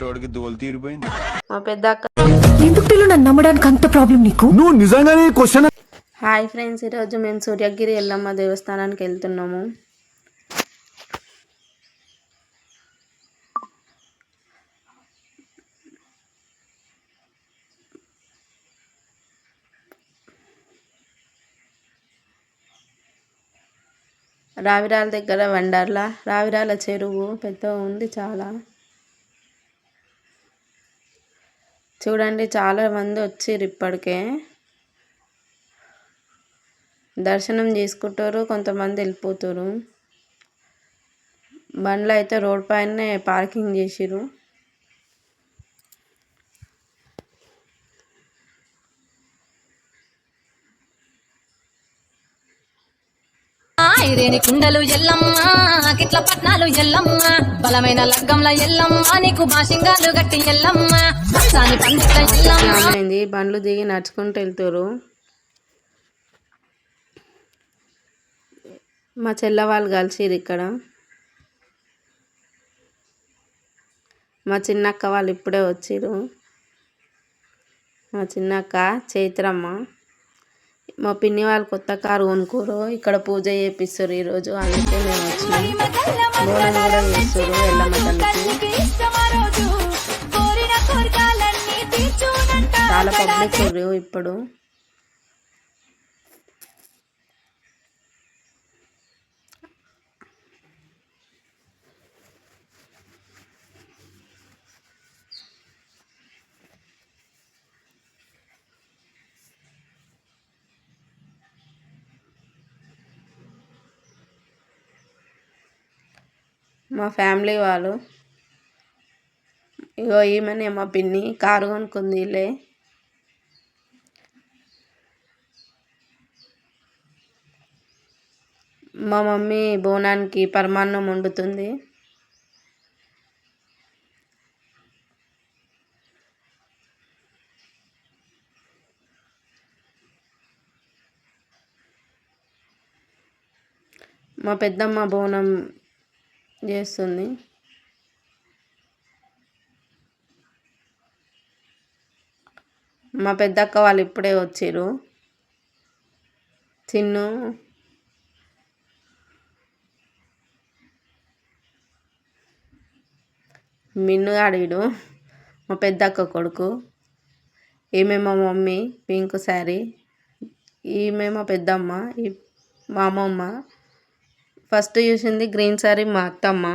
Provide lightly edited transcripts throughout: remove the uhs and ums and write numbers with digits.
కొట్టేటోడికి దోలు తీరిపోయింది. మా పెద్ద అక్క ఎందుకు నన్ను నమ్మడానికి అంత ప్రాబ్లం నీకు? నువ్వు నిజంగానే క్వశ్చన్. హాయ్ ఫ్రెండ్స్, ఈరోజు మేము సూర్యగిరి ఎల్లమ్మ దేవస్థానానికి వెళ్తున్నాము. రావిరాల దగ్గర వండర్లా, రావిరాల చెరువు పెద్ద ఉంది చాలా. చూడండి, చాలా మంది వచ్చిర్రు ఇప్పటికే. దర్శనం చేసుకుంటారు, కొంతమంది వెళ్ళిపోతారు. బండ్లు అయితే రోడ్ పైనే పార్కింగ్ చేసిర్రు. ఐరేని కుండలు ఎల్లమ్మ, కిట్ల పట్నాలు ఎల్లమ్మ, బలమైన లగ్గంల ఎల్లమ్మ, నీకు బాషింగాలు గట్టి ఎల్లమ్మ, సాని పండిట్ల ఎల్లమ్మ. బండ్లు దిగి నడుచుకుంటూ వెళ్తారు. మా చెల్ల వాళ్ళు కలిసిరు ఇక్కడ. మా చిన్నక్క వాళ్ళు ఇప్పుడే వచ్చిరు. మా చిన్నక్క చైత్రమ్మ. మా పిన్ని వాళ్ళు కొత్త కారు కొనుక్కోరు, ఇక్కడ పూజ చేపిస్తారు ఈరోజు, అందుకే మేము వచ్చినాం. బోనం కూడా చేస్తారు ఎల్లమ్మ తల్లికి. చాలా పబ్లిక్ ఇప్పుడు. మా ఫ్యామిలీ వాళ్ళు, ఇగో ఈమెనే మా పిన్ని, కారు కొనుక్కుంది వీళ్ళే. మా మమ్మీ బోనానికి పరమాన్నం వండుతుంది. మా పెద్దమ్మ బోనం చేస్తుంది. మా పెద్దక్క వాళ్ళు ఇప్పుడే వచ్చిర్రు. చిన్ను, మిన్నుగాడీడు మా పెద్దక్క కొడుకు. ఈమె మా మమ్మీ, పింక్ శారీ. ఈమె మా పెద్దమ్మ, మా అమ్మమ్మ. ఫస్ట్ చూసింది గ్రీన్ శారీ మా అత్తమ్మ.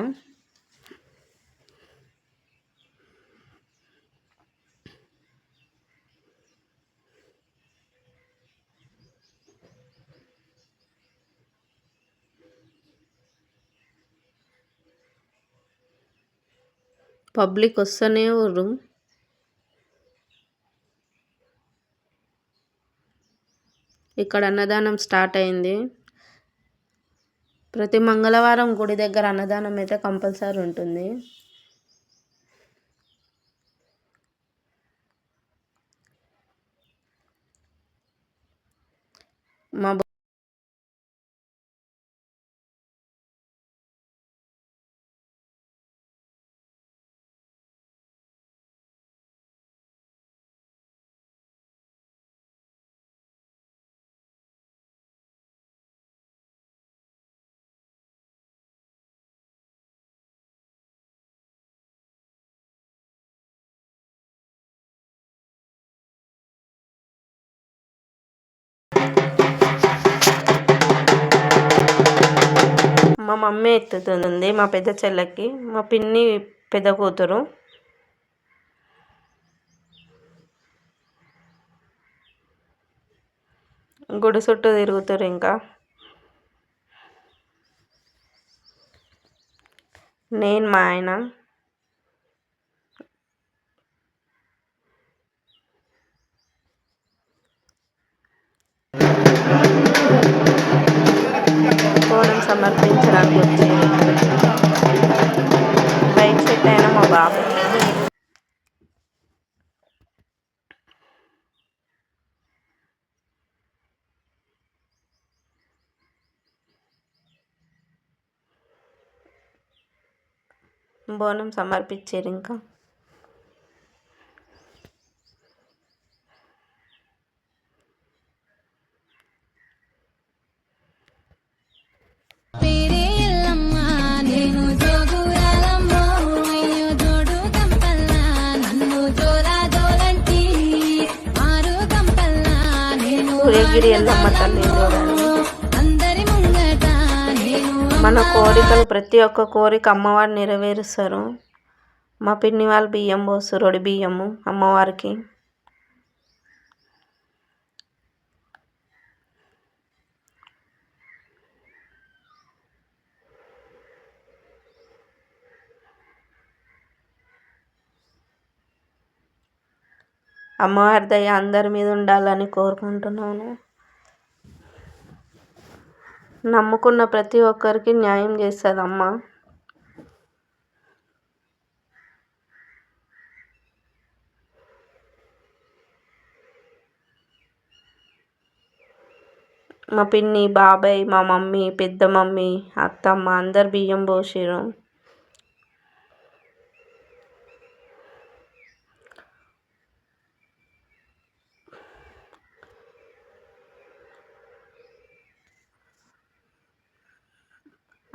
పబ్లిక్ వస్తూనే ఊరు. ఇక్కడ అన్నదానం స్టార్ట్ అయింది. ప్రతి మంగళవారం గుడి దగ్గర అన్నదానం అయితే కంపల్సరీ ఉంటుంది. మా మా మమ్మీ ఎత్తుతుంది మా పెద్ద చెల్లెకి. మా పిన్ని పెద్ద కూతురు. గుడి చుట్టూ తిరుగుతారు. ఇంకా నేను, మా ఆయన. బోనం సమర్పించడానికి వచ్చేది. బైక్ సెట్ అయిన మా బాబు. బోనం సమర్పించారు. ఇంకా భువనగిరి ఎల్లమ్మ తల్లి చూడండి. అందరి ముంగట నేను మన కోరికలు ప్రతి ఒక్క కోరిక అమ్మవారు నెరవేరుస్తారు. మా పిన్ని వాళ్ళు బియ్యం పోస్తారు, ఒడి బియ్యము అమ్మవారికి. అమ్మవారి దయ అందరి మీద ఉండాలని కోరుకుంటున్నాను. నమ్ముకున్న ప్రతి ఒక్కరికి న్యాయం చేస్తుంది అమ్మ. మా పిన్ని, బాబాయ్, మా మమ్మీ, పెద్ద మమ్మీ, అత్తమ్మ అందరు బియ్యం పోసిరు.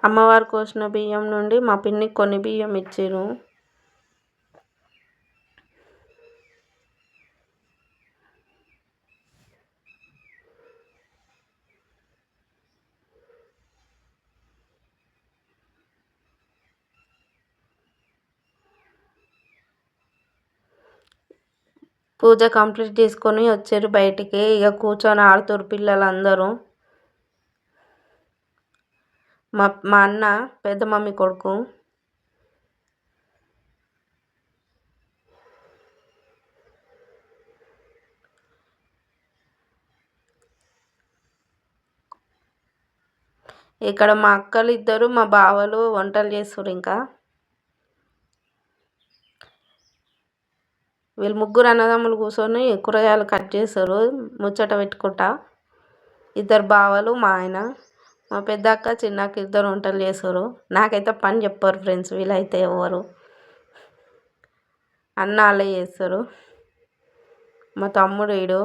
అమ్మవారు కోసిన బియ్యం నుండి మా పిన్ని కొన్ని బియ్యం ఇచ్చిరు. పూజ కంప్లీట్ చేసుకొని వచ్చారు బయటికి. ఇక కూర్చొని ఆడుతారు పిల్లలందరూ. మా అన్న పెద్ద మమ్మీ కొడుకు. ఇక్కడ మా అక్కలు ఇద్దరు, మా బావలు వంటలు చేస్తారు. ఇంకా వీళ్ళు ముగ్గురు అన్నదమ్ములు కూర్చొని కూరగాయలు కట్ చేస్తారు ముచ్చట పెట్టుకుంటా. ఇద్దరు బావలు, మా ఆయన, మా పెద్ద అక్క, చిన్న అక్క ఇద్దరు వంటలు చేస్తారు. నాకైతే పని చెప్పరు ఫ్రెండ్స్. వీళ్ళైతే ఎవరు అన్న వాళ్ళే చేస్తారు. మా తమ్ముడు వీడు.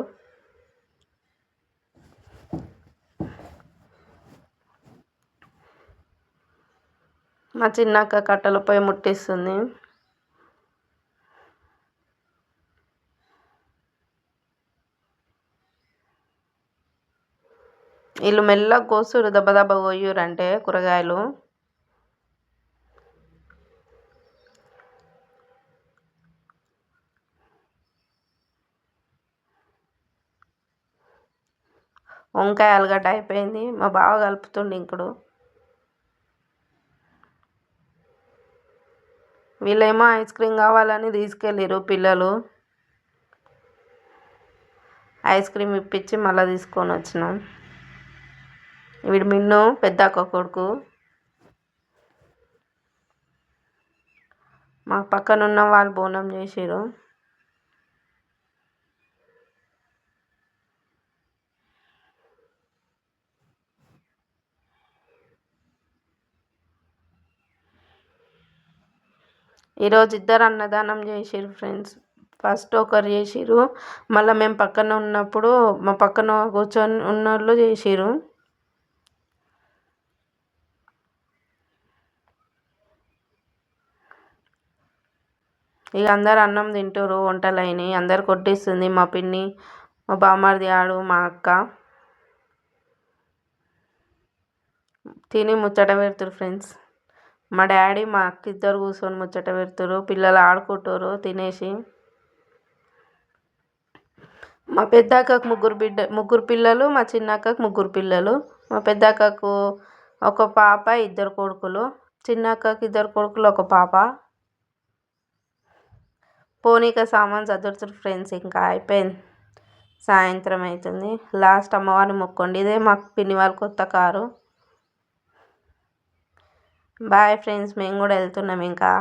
మా చిన్న అక్క కట్టెల పొయ్యి ముట్టిస్తుంది. వీళ్ళు మెల్లగా కోస్తారు, దెబ్బ దెబ్బ కోయరంటే కూరగాయలు. వంకాయ ఆలుగడ్డ అయిపోయింది. మా బావ కలుపుతుండే ఇంకుడు. వీళ్ళేమో ఐస్ క్రీమ్ కావాలని తీసుకెళ్ళిరు పిల్లలు. ఐస్ క్రీమ్ ఇప్పించి మళ్ళీ తీసుకొని వచ్చినాం. వీడు మిన్ను పెద్ద అక్క కొడుకు. మా పక్కన ఉన్న వాళ్ళు బోనం చేసిరు. ఈరోజు ఇద్దరు అన్నదానం చేసిరు ఫ్రెండ్స్. ఫస్ట్ ఒకరు చేసిరు, మళ్ళీ మేము పక్కన ఉన్నప్పుడు మా పక్కన కూర్చొని ఉన్నోళ్ళు చేసిరు. ఇక అందరు అన్నం తింటారు, వంటలు అయినాయి, అందరు కొట్టిస్తుంది మా పిన్ని, మా బామ్మర్ది ఆడు, మా అక్క తిని ముచ్చట పెడతారు ఫ్రెండ్స్. మా డాడీ, మా అక్క ఇద్దరు కూర్చొని ముచ్చట పెడతారు. పిల్లలు ఆడుకుంటారు తినేసి. మా పెద్ద అక్కకు ముగ్గురు పిల్లలు, మా చిన్న అక్కకు ముగ్గురు పిల్లలు. మా పెద్ద అక్కకు ఒక పాప, ఇద్దరు కొడుకులు. చిన్న అక్కకు ఇద్దరు కొడుకులు, ఒక పాప. పోనీక సామాన్ చదువుతారు ఫ్రెండ్స్. ఇంకా అయిపోయింది, సాయంత్రం అవుతుంది. లాస్ట్ అమ్మవారిని మొక్కండి. ఇదే మా పిన్ని వాళ్ళ కొత్త కారు. బాయ్ ఫ్రెండ్స్, మేము కూడా వెళ్తున్నాం ఇంకా.